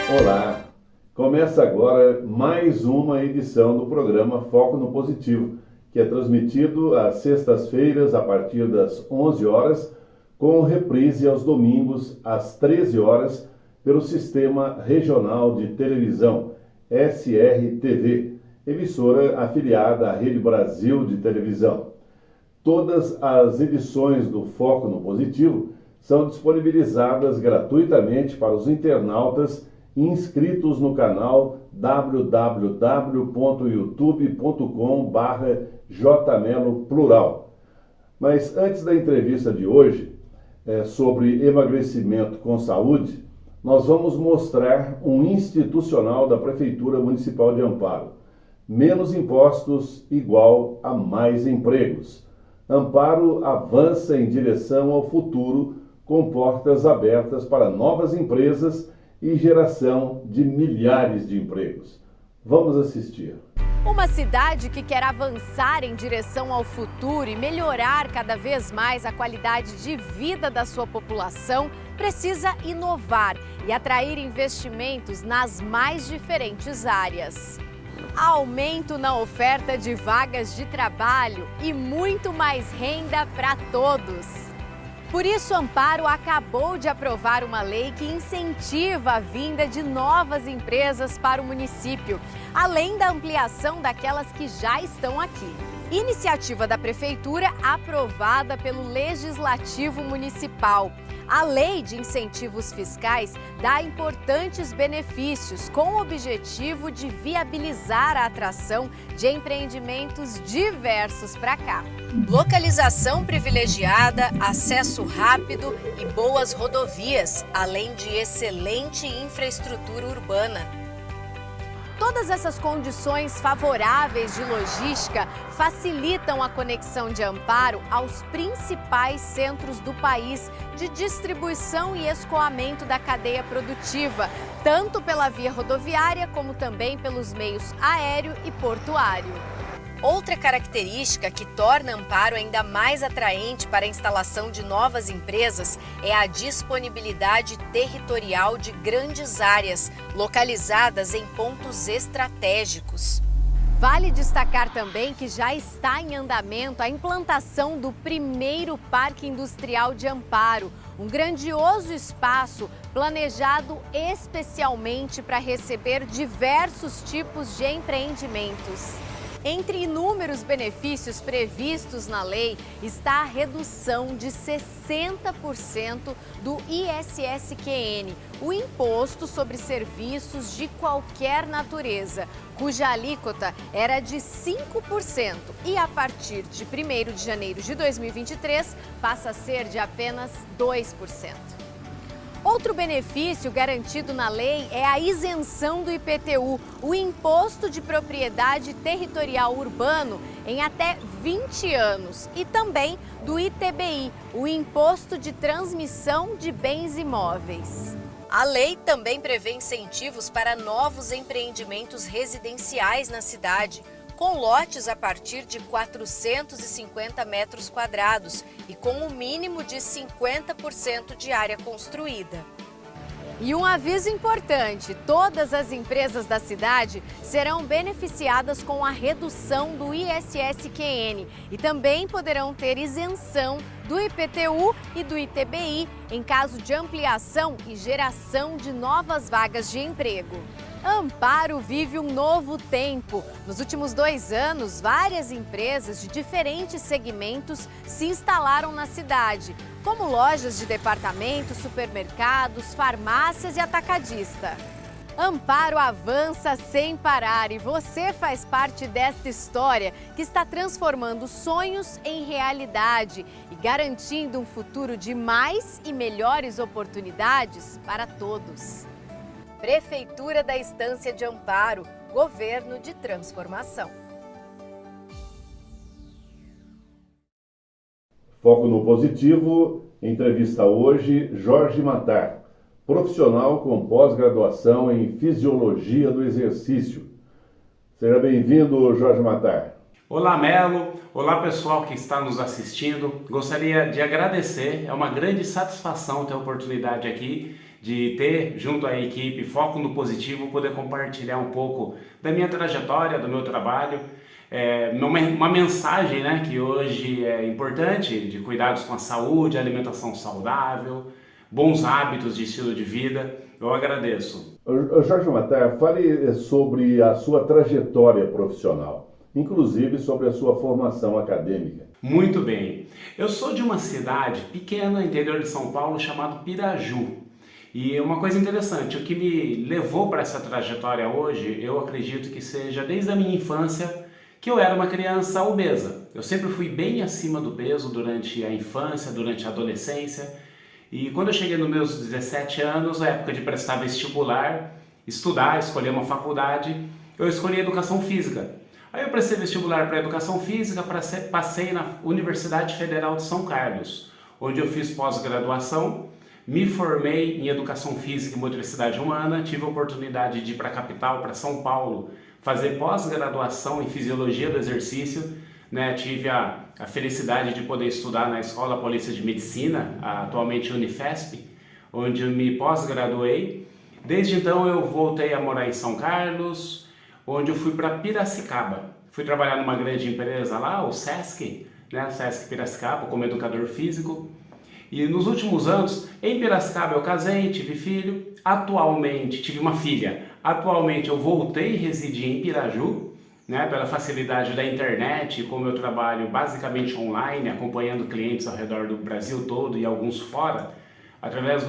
Olá! Começa agora mais uma edição do programa Foco no Positivo, que é transmitido às sextas-feiras a partir das 11 horas, com reprise aos domingos às 13 horas pelo Sistema Regional de Televisão, SRTV, emissora afiliada à Rede Brasil de Televisão. Todas as edições do Foco no Positivo são disponibilizadas gratuitamente para os internautas inscritos no canal www.youtube.com/jmeloplural. Mas antes da entrevista de hoje, sobre emagrecimento com saúde, nós vamos mostrar um institucional da Prefeitura Municipal de Amparo. Menos impostos igual a mais empregos. Amparo avança em direção ao futuro com portas abertas para novas empresas e geração de milhares de empregos. Vamos assistir. Uma cidade que quer avançar em direção ao futuro e melhorar cada vez mais a qualidade de vida da sua população precisa inovar e atrair investimentos nas mais diferentes áreas. Aumento na oferta de vagas de trabalho e muito mais renda para todos. Por isso, Amparo acabou de aprovar uma lei que incentiva a vinda de novas empresas para o município, além da ampliação daquelas que já estão aqui. Iniciativa da Prefeitura aprovada pelo Legislativo Municipal. A Lei de Incentivos Fiscais dá importantes benefícios com o objetivo de viabilizar a atração de empreendimentos diversos para cá. Localização privilegiada, acesso rápido e boas rodovias, além de excelente infraestrutura urbana. Todas essas condições favoráveis de logística facilitam a conexão de Amparo aos principais centros do país de distribuição e escoamento da cadeia produtiva, tanto pela via rodoviária como também pelos meios aéreo e portuário. Outra característica que torna Amparo ainda mais atraente para a instalação de novas empresas é a disponibilidade territorial de grandes áreas, localizadas em pontos estratégicos. Vale destacar também que já está em andamento a implantação do primeiro Parque Industrial de Amparo, um grandioso espaço planejado especialmente para receber diversos tipos de empreendimentos. Entre inúmeros benefícios previstos na lei está a redução de 60% do ISSQN, o Imposto sobre Serviços de Qualquer Natureza, cuja alíquota era de 5% e a partir de 1º de janeiro de 2023 passa a ser de apenas 2%. Outro benefício garantido na lei é a isenção do IPTU, o Imposto de Propriedade Territorial Urbano, em até 20 anos, e também do ITBI, o Imposto de Transmissão de Bens Imóveis. A lei também prevê incentivos para novos empreendimentos residenciais na cidade, com lotes a partir de 450 metros quadrados e com o mínimo de 50% de área construída. E um aviso importante, todas as empresas da cidade serão beneficiadas com a redução do ISSQN e também poderão ter isenção do IPTU e do ITBI em caso de ampliação e geração de novas vagas de emprego. Amparo vive um novo tempo. Nos últimos 2 anos, várias empresas de diferentes segmentos se instalaram na cidade, como lojas de departamentos, supermercados, farmácias e atacadista. Amparo avança sem parar e você faz parte desta história que está transformando sonhos em realidade e garantindo um futuro de mais e melhores oportunidades para todos. Prefeitura da Estância de Amparo, Governo de Transformação. Foco no Positivo, entrevista hoje Jorge Matar, profissional com pós-graduação em Fisiologia do Exercício. Seja bem-vindo, Jorge Matar. Olá, Melo. Olá, pessoal que está nos assistindo. Gostaria de agradecer, é uma grande satisfação ter a oportunidade aqui de ter junto à equipe Foco no Positivo, poder compartilhar um pouco da minha trajetória, do meu trabalho, uma mensagem, né, que hoje é importante, de cuidados com a saúde, alimentação saudável, bons hábitos de estilo de vida. Eu agradeço. Jorge Matar, fale sobre a sua trajetória profissional, inclusive sobre a sua formação acadêmica. Muito bem. Eu sou de uma cidade pequena, interior de São Paulo, chamado Piraju. E uma coisa interessante, o que me levou para essa trajetória hoje, eu acredito que seja desde a minha infância, que eu era uma criança obesa. Eu sempre fui bem acima do peso durante a infância, durante a adolescência. E quando eu cheguei nos meus 17 anos, a época de prestar vestibular, estudar, escolher uma faculdade, eu escolhi Educação Física. Aí eu prestei vestibular para Educação Física, passei na Universidade Federal de São Carlos, onde eu fiz pós-graduação, me formei em Educação Física e Motricidade Humana, tive a oportunidade de ir para a capital, para São Paulo, fazer pós-graduação em Fisiologia do Exercício, né? Tive a felicidade de poder estudar na Escola Paulista de Medicina, atualmente Unifesp, onde eu me pós-graduei. Desde então eu voltei a morar em São Carlos, onde eu fui para Piracicaba. Fui trabalhar numa grande empresa lá, o Sesc, né? Sesc Piracicaba, como educador físico. E nos últimos anos, em Piracicaba eu casei, tive filho, atualmente tive uma filha. Atualmente eu voltei a residir em Piraju, né, pela facilidade da internet, como eu trabalho basicamente online, acompanhando clientes ao redor do Brasil todo e alguns fora, através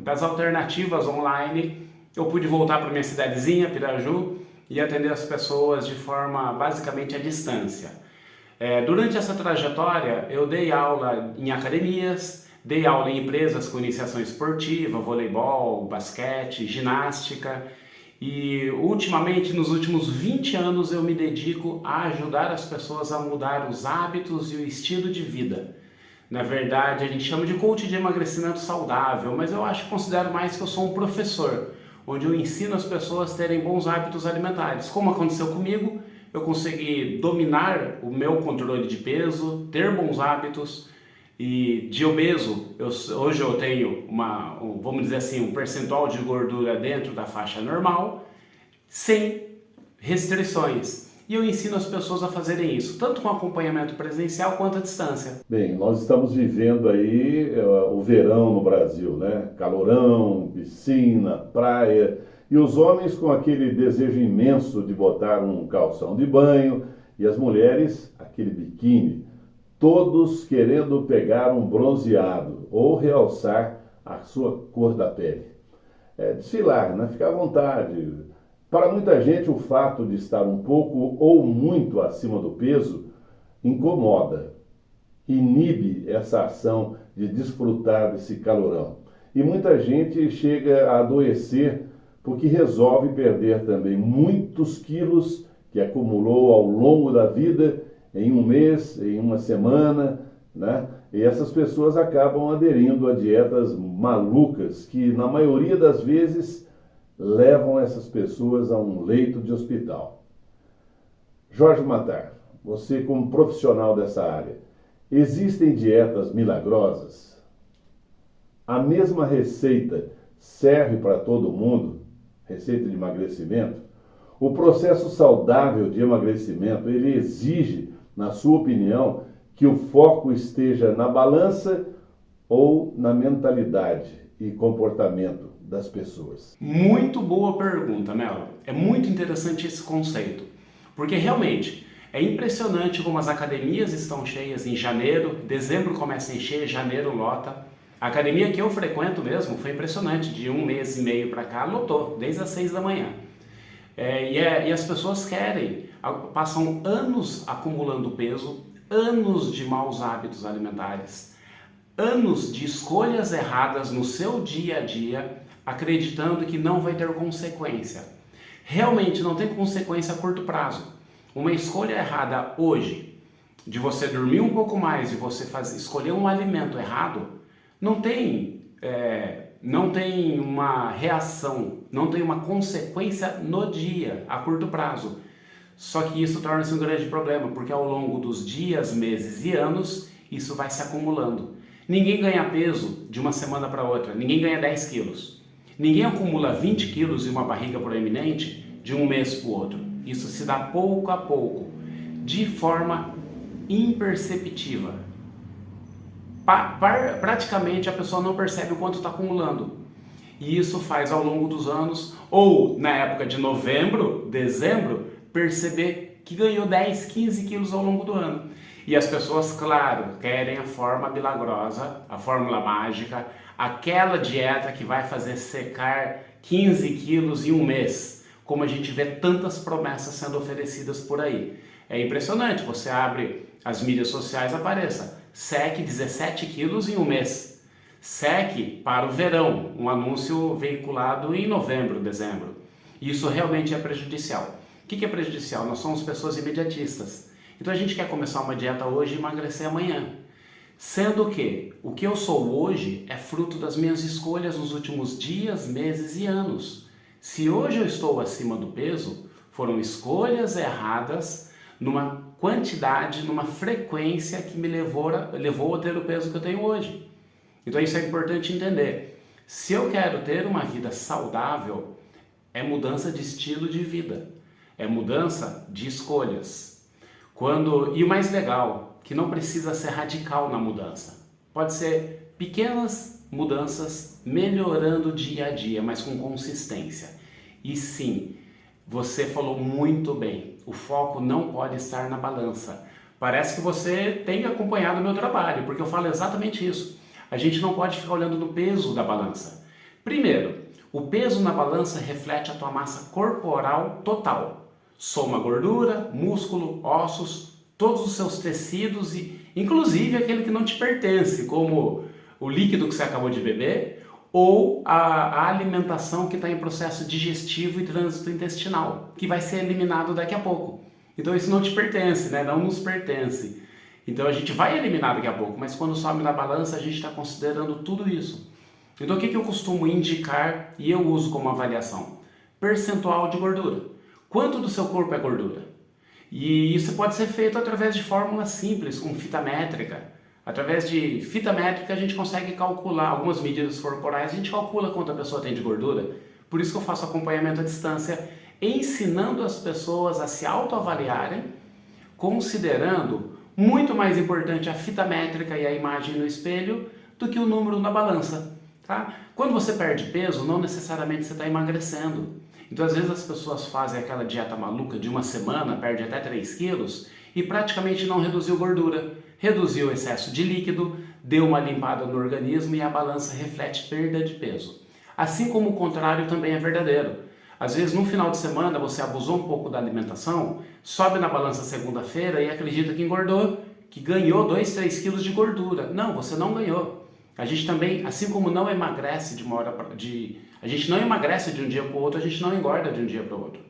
das alternativas online, eu pude voltar para minha cidadezinha, Piraju, e atender as pessoas de forma basicamente à distância. Durante essa trajetória, eu dei aula em academias, dei aula em empresas com iniciação esportiva, voleibol, basquete, ginástica, e ultimamente, nos últimos 20 anos, eu me dedico a ajudar as pessoas a mudar os hábitos e o estilo de vida. Na verdade, a gente chama de coach de emagrecimento saudável, mas eu considero mais que eu sou um professor, onde eu ensino as pessoas a terem bons hábitos alimentares. Como aconteceu comigo, eu consegui dominar o meu controle de peso, ter bons hábitos, e de obeso, hoje eu tenho vamos dizer assim, um percentual de gordura dentro da faixa normal, sem restrições. E eu ensino as pessoas a fazerem isso, tanto com acompanhamento presencial quanto à distância. Bem, nós estamos vivendo aí o verão no Brasil, né? Calorão, piscina, praia, e os homens com aquele desejo imenso de botar um calção de banho, e as mulheres aquele biquíni, todos querendo pegar um bronzeado ou realçar a sua cor da pele. Desfilar, né? Ficar à vontade. Para muita gente, o fato de estar um pouco ou muito acima do peso incomoda, inibe essa ação de desfrutar desse calorão. E muita gente chega a adoecer porque resolve perder também muitos quilos que acumulou ao longo da vida, em um mês, em uma semana, né? E essas pessoas acabam aderindo a dietas malucas que, na maioria das vezes, levam essas pessoas a um leito de hospital. Jorge Matar, você como profissional dessa área, existem dietas milagrosas? A mesma receita serve para todo mundo? Receita de emagrecimento? O processo saudável de emagrecimento, ele exige, na sua opinião, que o foco esteja na balança ou na mentalidade e comportamento das pessoas? Muito boa pergunta, Melo. É muito interessante esse conceito, porque realmente é impressionante como as academias estão cheias em janeiro, dezembro começa a encher, janeiro lota. A academia que eu frequento mesmo foi impressionante, de um mês e meio para cá lotou, desde as 6 da manhã. E as pessoas passam anos acumulando peso, anos de maus hábitos alimentares, anos de escolhas erradas no seu dia a dia, acreditando que não vai ter consequência. Realmente não tem consequência a curto prazo. Uma escolha errada hoje, de você dormir um pouco mais, de você escolher um alimento errado, não tem uma reação, não tem uma consequência no dia, a curto prazo. Só que isso torna-se um grande problema, porque ao longo dos dias, meses e anos, isso vai se acumulando. Ninguém ganha peso de uma semana para outra, ninguém ganha 10 quilos. Ninguém acumula 20 quilos e uma barriga proeminente de um mês para o outro. Isso se dá pouco a pouco, de forma imperceptível. Praticamente a pessoa não percebe o quanto está acumulando. E isso faz ao longo dos anos, ou na época de novembro, dezembro, perceber que ganhou 10, 15 quilos ao longo do ano. E as pessoas, claro, querem a forma milagrosa, a fórmula mágica, aquela dieta que vai fazer secar 15 quilos em um mês, como a gente vê tantas promessas sendo oferecidas por aí. É impressionante, você abre as mídias sociais, apareça, seque 17 quilos em um mês. Seque para o verão, um anúncio veiculado em novembro, dezembro. Isso realmente é prejudicial. O que é prejudicial? Nós somos pessoas imediatistas. Então a gente quer começar uma dieta hoje e emagrecer amanhã. Sendo que o que eu sou hoje é fruto das minhas escolhas nos últimos dias, meses e anos. Se hoje eu estou acima do peso, foram escolhas erradas numa quantidade, numa frequência que me levou a ter o peso que eu tenho hoje. Então isso é importante entender. Se eu quero ter uma vida saudável, é mudança de estilo de vida, é mudança de escolhas. E o mais legal, que não precisa ser radical na mudança. Pode ser pequenas mudanças melhorando dia a dia, mas com consistência. E sim, você falou muito bem, o foco não pode estar na balança. Parece que você tem acompanhado o meu trabalho, porque eu falo exatamente isso. A gente não pode ficar olhando no peso da balança. Primeiro, o peso na balança reflete a tua massa corporal total. Soma gordura, músculo, ossos, todos os seus tecidos e inclusive aquele que não te pertence, como o líquido que você acabou de beber ou a alimentação que está em processo digestivo e trânsito intestinal, que vai ser eliminado daqui a pouco. Então isso não te pertence, né? Não nos pertence. Então a gente vai eliminar daqui a pouco, mas quando sobe na balança a gente está considerando tudo isso. Então o que eu costumo indicar e eu uso como avaliação? Percentual de gordura. Quanto do seu corpo é gordura? E isso pode ser feito através de fórmulas simples, com fita métrica. Através de fita métrica a gente consegue calcular algumas medidas corporais, a gente calcula quanto a pessoa tem de gordura. Por isso que eu faço acompanhamento à distância, ensinando as pessoas a se autoavaliarem, considerando muito mais importante a fita métrica e a imagem no espelho do que o número na balança. Tá? Quando você perde peso, não necessariamente você está emagrecendo. Então, às vezes as pessoas fazem aquela dieta maluca de uma semana, perde até 3 quilos e praticamente não reduziu gordura, reduziu o excesso de líquido, deu uma limpada no organismo e a balança reflete perda de peso. Assim como o contrário também é verdadeiro. Às vezes, no final de semana, você abusou um pouco da alimentação, sobe na balança segunda-feira e acredita que engordou, que ganhou 2, 3 quilos de gordura. Não, você não ganhou. A gente também, assim como não emagrece a gente não emagrece de um dia para o outro, a gente não engorda de um dia para o outro.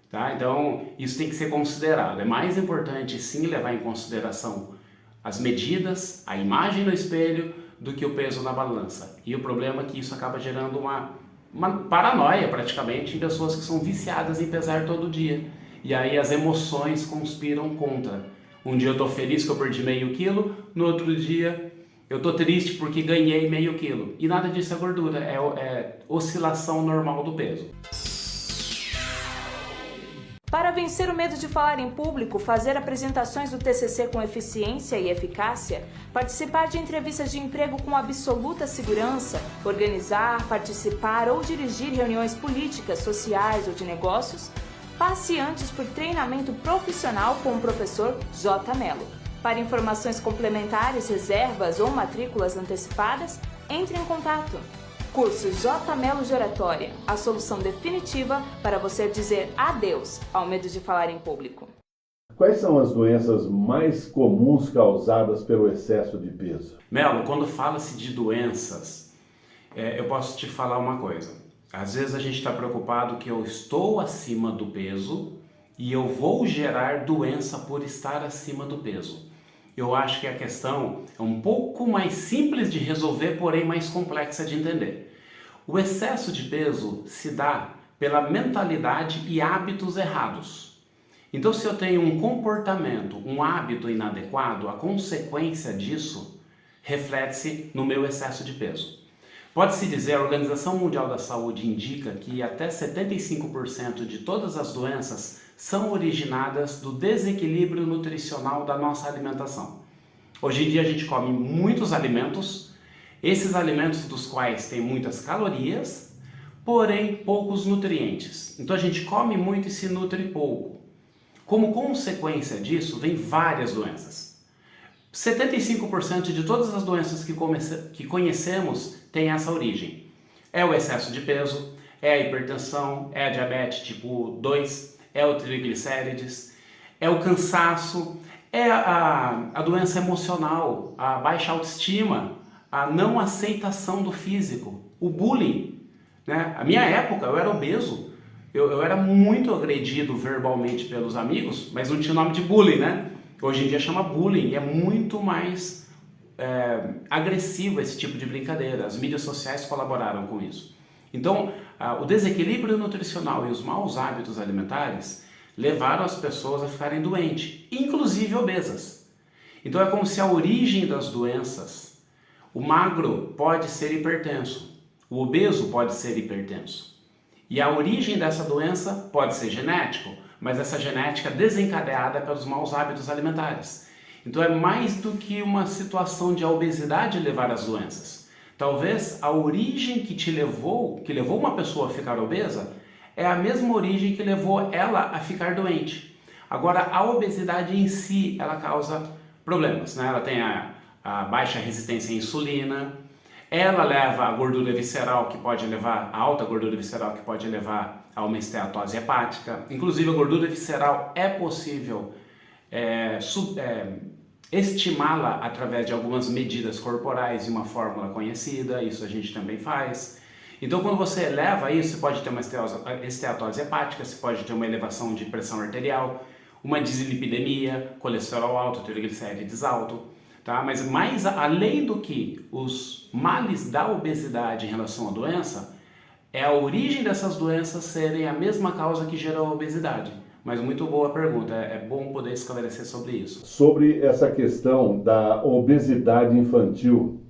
Tá? Então, isso tem que ser considerado. É mais importante, sim, levar em consideração as medidas, a imagem no espelho, do que o peso na balança. E o problema é que isso acaba gerando uma paranoia, praticamente, em pessoas que são viciadas em pesar todo dia. E aí as emoções conspiram contra. Um dia eu estou feliz que eu perdi meio quilo, no outro dia eu estou triste porque ganhei meio quilo. E nada disso é gordura, é oscilação normal do peso. Para vencer o medo de falar em público, fazer apresentações do TCC com eficiência e eficácia, participar de entrevistas de emprego com absoluta segurança, organizar, participar ou dirigir reuniões políticas, sociais ou de negócios, passe antes por treinamento profissional com o professor J. Mello. Para informações complementares, reservas ou matrículas antecipadas, entre em contato. Curso J. Mello de Oratória, a solução definitiva para você dizer adeus ao medo de falar em público. Quais são as doenças mais comuns causadas pelo excesso de peso? Melo, quando fala-se de doenças, eu posso te falar uma coisa. Às vezes a gente está preocupado que eu estou acima do peso e eu vou gerar doença por estar acima do peso. Eu acho que a questão é um pouco mais simples de resolver, porém mais complexa de entender. O excesso de peso se dá pela mentalidade e hábitos errados. Então, se eu tenho um comportamento, um hábito inadequado, a consequência disso reflete-se no meu excesso de peso. Pode-se dizer, a Organização Mundial da Saúde indica que até 75% de todas as doenças são originadas do desequilíbrio nutricional da nossa alimentação. Hoje em dia a gente come muitos alimentos, esses alimentos dos quais têm muitas calorias, porém poucos nutrientes. Então a gente come muito e se nutre pouco. Como consequência disso, vem várias doenças. 75% de todas as doenças que conhecemos têm essa origem. É o excesso de peso, é a hipertensão, é a diabetes tipo 2, é o triglicérides, é o cansaço, é a doença emocional, a baixa autoestima, a não aceitação do físico, o bullying. Né? A minha época eu era obeso, eu era muito agredido verbalmente pelos amigos, mas não tinha o nome de bullying, né? Hoje em dia chama bullying e é muito mais agressivo esse tipo de brincadeira. As mídias sociais colaboraram com isso. Então, o desequilíbrio nutricional e os maus hábitos alimentares levaram as pessoas a ficarem doentes, inclusive obesas. Então é como se a origem das doenças, o magro pode ser hipertenso, o obeso pode ser hipertenso. E a origem dessa doença pode ser genético, mas essa genética desencadeada pelos maus hábitos alimentares. Então é mais do que uma situação de a obesidade levar às doenças. Talvez a origem que levou uma pessoa a ficar obesa, é a mesma origem que levou ela a ficar doente. Agora, a obesidade em si, ela causa problemas, né? Ela tem a baixa resistência à insulina, ela leva a gordura visceral, que pode levar, a alta gordura visceral, que pode levar a uma esteatose hepática. Inclusive, a gordura visceral é possível estimá-la através de algumas medidas corporais e uma fórmula conhecida, isso a gente também faz. Então, quando você eleva isso, você pode ter uma esteatose hepática, você pode ter uma elevação de pressão arterial, uma dislipidemia, colesterol alto, triglicérides alto, tá? Mas mais além do que os males da obesidade em relação à doença, é a origem dessas doenças serem a mesma causa que gerou a obesidade. Mas muito boa pergunta, é bom poder esclarecer sobre isso. Sobre essa questão da obesidade infantil,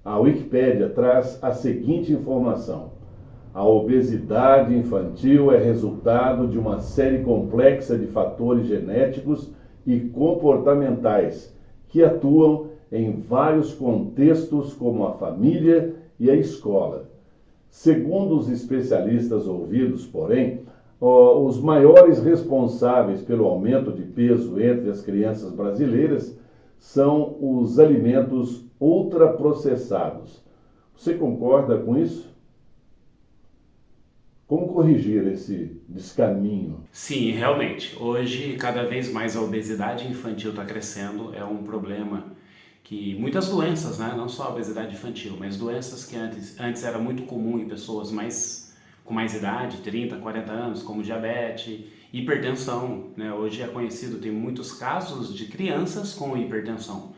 a Wikipédia traz a seguinte informação: a obesidade infantil é resultado de uma série complexa de fatores genéticos e comportamentais que atuam em vários contextos, como a família e a escola. Segundo os especialistas ouvidos, porém, os maiores responsáveis pelo aumento de peso entre as crianças brasileiras são os alimentos ultraprocessados. Você concorda com isso? Como corrigir esse descaminho? Sim, realmente. Hoje, cada vez mais a obesidade infantil está crescendo. É um problema que muitas doenças, né? Não só a obesidade infantil, mas doenças que antes era muito comum em pessoas com mais idade, 30, 40 anos, como diabetes, hipertensão, né? Hoje é conhecido, tem muitos casos de crianças com hipertensão.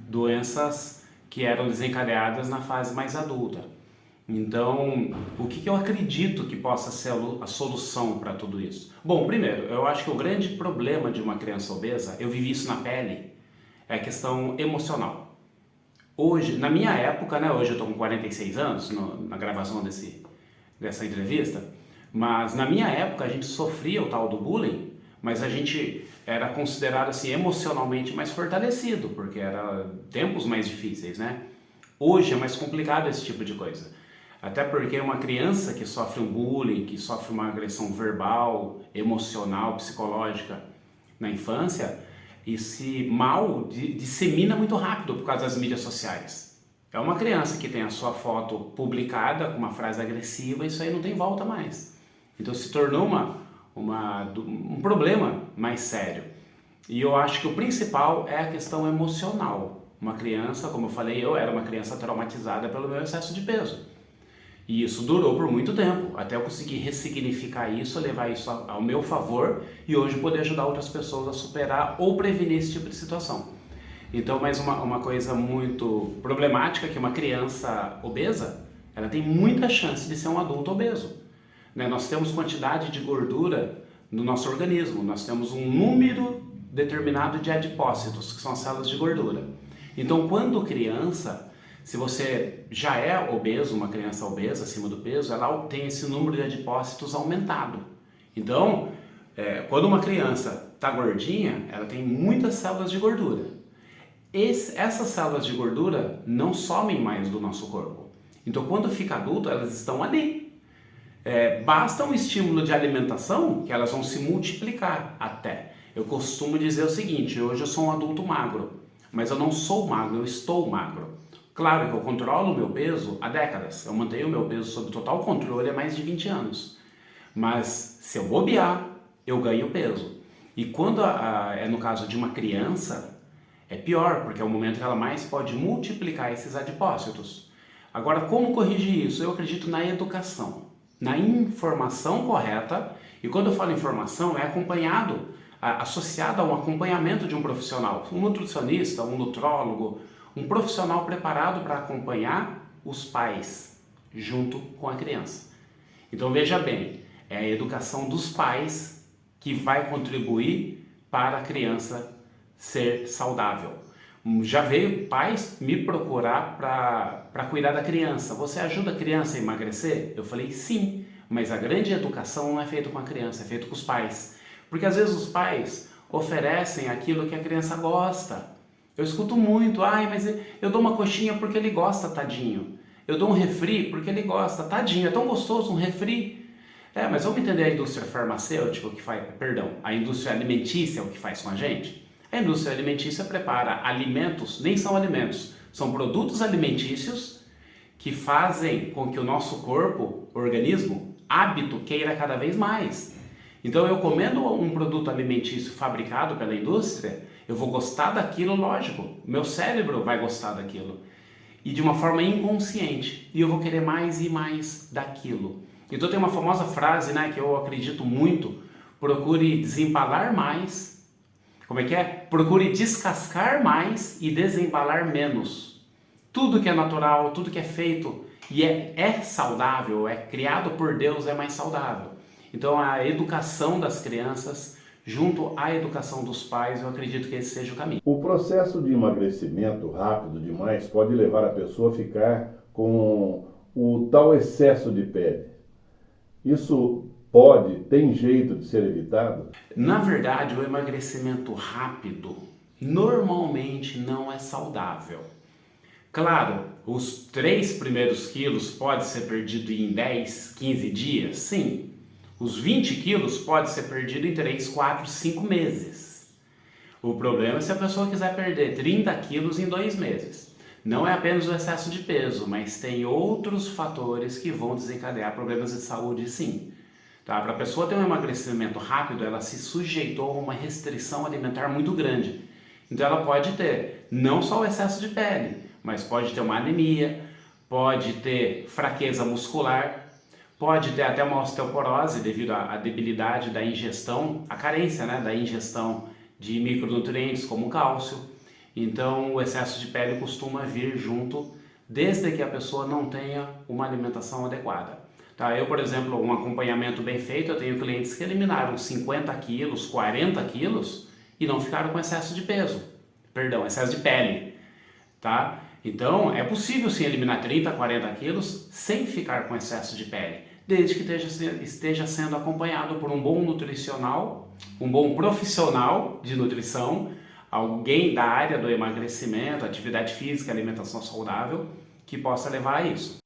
Doenças que eram desencadeadas na fase mais adulta. Então, o que eu acredito que possa ser a solução para tudo isso? Bom, primeiro, eu acho que o grande problema de uma criança obesa, eu vivi isso na pele, é a questão emocional. Hoje, na minha época, né, hoje eu estou com 46 anos na gravação dessa entrevista, mas na minha época a gente sofria o tal do bullying, mas a gente era considerado assim emocionalmente mais fortalecido, porque era tempos mais difíceis, né? Hoje é mais complicado esse tipo de coisa. Até porque uma criança que sofre um bullying, que sofre uma agressão verbal, emocional, psicológica na infância, esse mal dissemina muito rápido por causa das mídias sociais. É uma criança que tem a sua foto publicada com uma frase agressiva, isso aí não tem volta mais. Então se tornou um problema mais sério. E eu acho que o principal é a questão emocional. Uma criança, como eu falei, eu era uma criança traumatizada pelo meu excesso de peso. E isso durou por muito tempo, até eu conseguir ressignificar isso, levar isso ao meu favor e hoje poder ajudar outras pessoas a superar ou prevenir esse tipo de situação. Então, mais uma coisa muito problemática, que uma criança obesa, ela tem muita chance de ser um adulto obeso. Né? Nós temos quantidade de gordura no nosso organismo, nós temos um número determinado de adipócitos, que são as células de gordura. Então, quando criança, se você já é obeso, uma criança obesa, acima do peso, ela tem esse número de adipócitos aumentado. Então, quando uma criança está gordinha, ela tem muitas células de gordura. Essas células de gordura não somem mais do nosso corpo. Então, quando fica adulto, elas estão ali. Basta um estímulo de alimentação que elas vão se multiplicar até. Eu costumo dizer o seguinte: hoje eu sou um adulto magro, mas eu não sou magro, eu estou magro. Claro que eu controlo o meu peso há décadas, eu mantenho o meu peso sob total controle há mais de 20 anos. Mas se eu bobear, eu ganho peso. E quando é no caso de uma criança, é pior, porque é o momento que ela mais pode multiplicar esses adipócitos. Agora, como corrigir isso? Eu acredito na educação, na informação correta, e quando eu falo informação, é associado a um acompanhamento de um profissional, um nutricionista, um nutrólogo, um profissional preparado para acompanhar os pais junto com a criança. Então veja bem, é a educação dos pais que vai contribuir para a criança ser saudável. Já veio pais me procurar para cuidar da criança. Você ajuda a criança a emagrecer? Eu falei sim, mas a grande educação não é feita com a criança, é feita com os pais. Porque às vezes os pais oferecem aquilo que a criança gosta. Eu escuto muito: mas eu dou uma coxinha porque ele gosta, tadinho. Eu dou um refri porque ele gosta, tadinho, é tão gostoso um refri. Mas vamos entender a indústria farmacêutica, a indústria alimentícia, o que faz com a gente? A indústria alimentícia prepara alimentos, nem são alimentos, são produtos alimentícios que fazem com que o nosso corpo, organismo, hábito, queira cada vez mais. Então eu comendo um produto alimentício fabricado pela indústria, eu vou gostar daquilo, lógico, meu cérebro vai gostar daquilo. E de uma forma inconsciente, e eu vou querer mais e mais daquilo. Então tem uma famosa frase, que eu acredito muito: procure desembalar mais. Como é que é? Procure descascar mais e desembalar menos. Tudo que é natural, tudo que é feito e é saudável, é criado por Deus, é mais saudável. Então a educação das crianças junto à educação dos pais, eu acredito que esse seja o caminho. O processo de emagrecimento rápido demais pode levar a pessoa a ficar com o tal excesso de pele. Isso tem jeito de ser evitado? Na verdade, o emagrecimento rápido normalmente não é saudável. Claro, os 3 primeiros quilos pode ser perdido em 10, 15 dias, sim. Os 20 quilos pode ser perdido em 3, 4, 5 meses. O problema é se a pessoa quiser perder 30 quilos em 2 meses. Não é apenas o excesso de peso, mas tem outros fatores que vão desencadear problemas de saúde, sim. Para a pessoa ter um emagrecimento rápido, ela se sujeitou a uma restrição alimentar muito grande. Então ela pode ter não só o excesso de pele, mas pode ter uma anemia, pode ter fraqueza muscular, pode ter até uma osteoporose devido à debilidade da ingestão, a carência da ingestão de micronutrientes como cálcio. Então o excesso de pele costuma vir junto, desde que a pessoa não tenha uma alimentação adequada. Eu, por exemplo, um acompanhamento bem feito, eu tenho clientes que eliminaram 50 quilos, 40 quilos e não ficaram com excesso de excesso de pele. Então é possível sim eliminar 30, 40 quilos sem ficar com excesso de pele, desde que esteja sendo acompanhado por um bom nutricional, um bom profissional de nutrição, alguém da área do emagrecimento, atividade física, alimentação saudável, que possa levar a isso.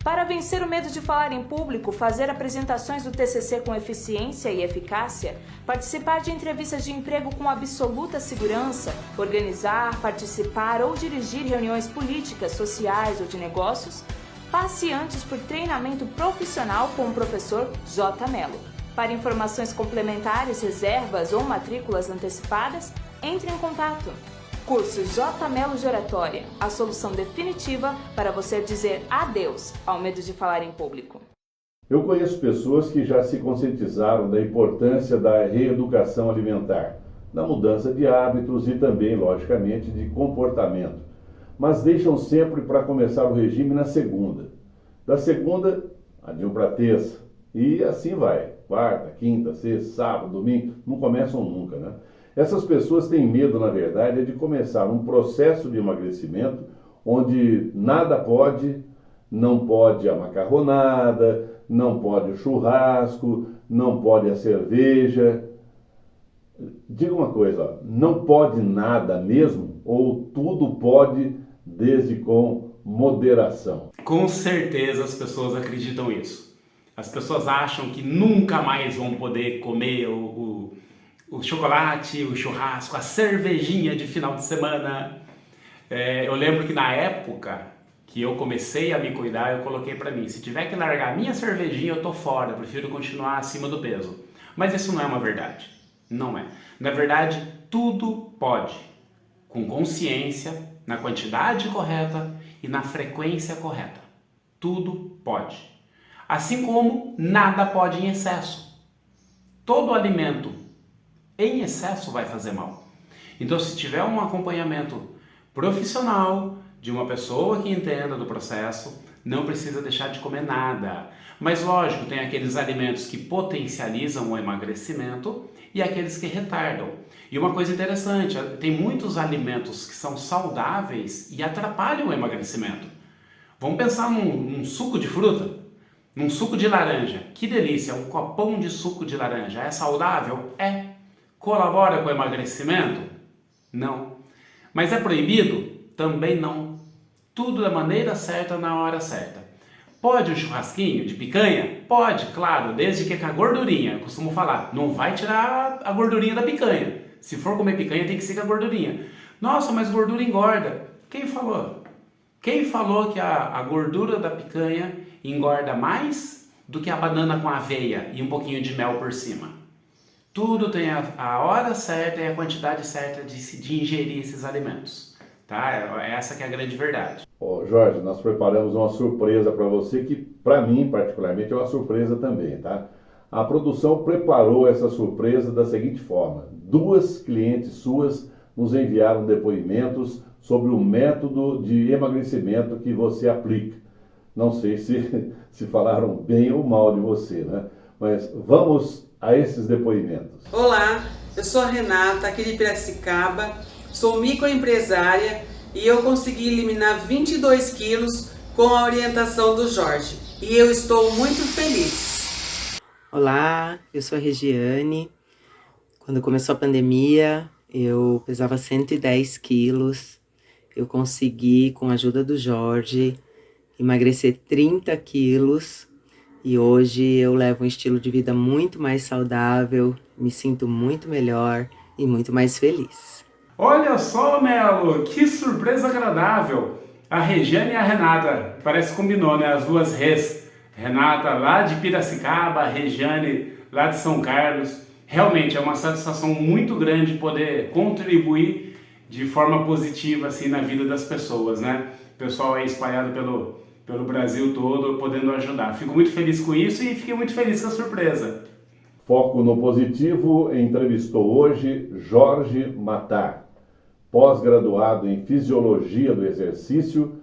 Para vencer o medo de falar em público, fazer apresentações do TCC com eficiência e eficácia, participar de entrevistas de emprego com absoluta segurança, organizar, participar ou dirigir reuniões políticas, sociais ou de negócios, passe antes por treinamento profissional com o professor J. Mello. Para informações complementares, reservas ou matrículas antecipadas, entre em contato. Curso J. Melo de Oratória, a solução definitiva para você dizer adeus ao medo de falar em público. Eu conheço pessoas que já se conscientizaram da importância da reeducação alimentar, da mudança de hábitos e também, logicamente, de comportamento, mas deixam sempre para começar o regime na segunda. Da segunda, adiam para terça, e assim vai, quarta, quinta, sexta, sábado, domingo, não começam nunca, né? Essas pessoas têm medo, na verdade, de começar um processo de emagrecimento onde nada pode, não pode a macarronada, não pode o churrasco, não pode a cerveja. Diga uma coisa, ó, não pode nada mesmo ou tudo pode desde com moderação? Com certeza as pessoas acreditam isso. As pessoas acham que nunca mais vão poder comer o chocolate, o churrasco, a cervejinha de final de semana. Eu lembro que na época que eu comecei a me cuidar, eu coloquei pra mim, se tiver que largar a minha cervejinha, eu tô fora, eu prefiro continuar acima do peso. Mas isso não é uma verdade. Não é. Na verdade, tudo pode. Com consciência, na quantidade correta e na frequência correta. Tudo pode. Assim como nada pode em excesso. Todo alimento em excesso vai fazer mal. Então, se tiver um acompanhamento profissional de uma pessoa que entenda do processo, não precisa deixar de comer nada. Mas lógico, tem aqueles alimentos que potencializam o emagrecimento e aqueles que retardam. E uma coisa interessante, tem muitos alimentos que são saudáveis e atrapalham o emagrecimento. Vamos pensar num suco de fruta, num suco de laranja. Que delícia, um copão de suco de laranja. É saudável? É. Colabora com o emagrecimento? Não. Mas é proibido? Também não. Tudo da maneira certa, na hora certa. Pode um churrasquinho de picanha? Pode, claro, desde que com a gordurinha. Eu costumo falar, não vai tirar a gordurinha da picanha. Se for comer picanha, tem que ser com a gordurinha. Nossa, mas gordura engorda. Quem falou? Quem falou que a gordura da picanha engorda mais do que a banana com aveia e um pouquinho de mel por cima? Tudo tem a hora certa e a quantidade certa de ingerir esses alimentos. Tá? Essa que é a grande verdade. Jorge, nós preparamos uma surpresa para você que, para mim, particularmente, é uma surpresa também, tá? A produção preparou essa surpresa da seguinte forma. 2 clientes suas nos enviaram depoimentos sobre o método de emagrecimento que você aplica. Não sei se falaram bem ou mal de você, né? Mas vamos a esses depoimentos. Olá, eu sou a Renata, aqui de Piracicaba, sou microempresária e eu consegui eliminar 22 quilos com a orientação do Jorge e eu estou muito feliz. Olá, eu sou a Regiane. Quando começou a pandemia, eu pesava 110 quilos. Eu consegui, com a ajuda do Jorge, emagrecer 30 quilos. E hoje eu levo um estilo de vida muito mais saudável, me sinto muito melhor e muito mais feliz. Olha só, Melo, que surpresa agradável! A Regiane e a Renata, parece que combinou, né? As duas Rês. Renata lá de Piracicaba, a Regiane lá de São Carlos. Realmente é uma satisfação muito grande poder contribuir de forma positiva assim, na vida das pessoas, né? O pessoal aí espalhado pelo Brasil todo, podendo ajudar. Fico muito feliz com isso e fiquei muito feliz com a surpresa. Foco no Positivo entrevistou hoje Jorge Matar, pós-graduado em Fisiologia do Exercício,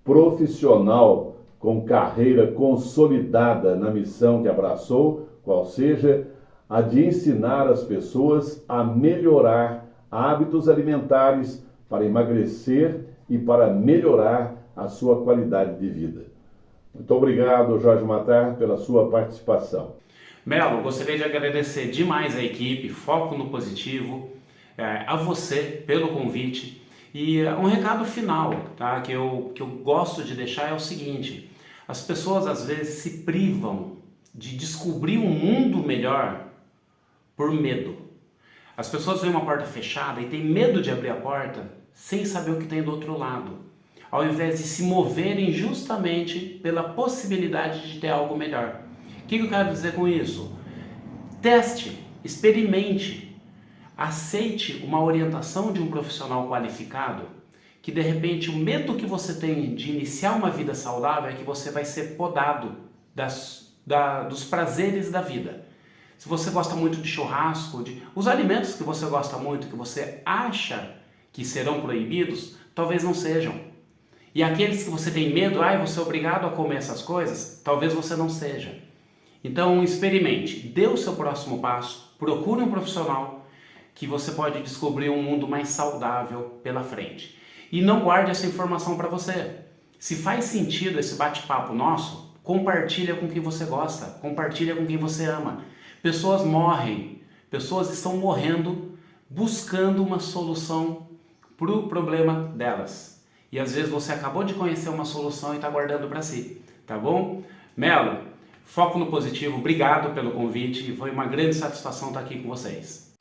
profissional com carreira consolidada na missão que abraçou, qual seja a de ensinar as pessoas a melhorar hábitos alimentares para emagrecer e para melhorar a sua qualidade de vida. Muito obrigado, Jorge Matar, pela sua participação. Melo, gostaria de agradecer demais a equipe, Foco no Positivo, a você pelo convite. E um recado final, tá, que eu gosto de deixar é o seguinte: as pessoas às vezes se privam de descobrir um mundo melhor por medo. As pessoas veem uma porta fechada e têm medo de abrir a porta sem saber o que tem do outro lado, ao invés de se moverem justamente pela possibilidade de ter algo melhor. O que eu quero dizer com isso? Teste, experimente. aceite uma orientação de um profissional qualificado, que de repente o medo que você tem de iniciar uma vida saudável é que você vai ser podado dos prazeres da vida. Se você gosta muito de churrasco, os alimentos que você gosta muito, que você acha que serão proibidos, talvez não sejam. E aqueles que você tem medo, você é obrigado a comer essas coisas, talvez você não seja. Então experimente, dê o seu próximo passo, procure um profissional que você pode descobrir um mundo mais saudável pela frente. E não guarde essa informação para você. Se faz sentido esse bate-papo nosso, compartilha com quem você gosta, compartilha com quem você ama. Pessoas morrem, pessoas estão morrendo buscando uma solução para o problema delas. E às vezes você acabou de conhecer uma solução e está guardando para si, tá bom? Melo, Foco no Positivo, obrigado pelo convite, foi uma grande satisfação estar aqui com vocês.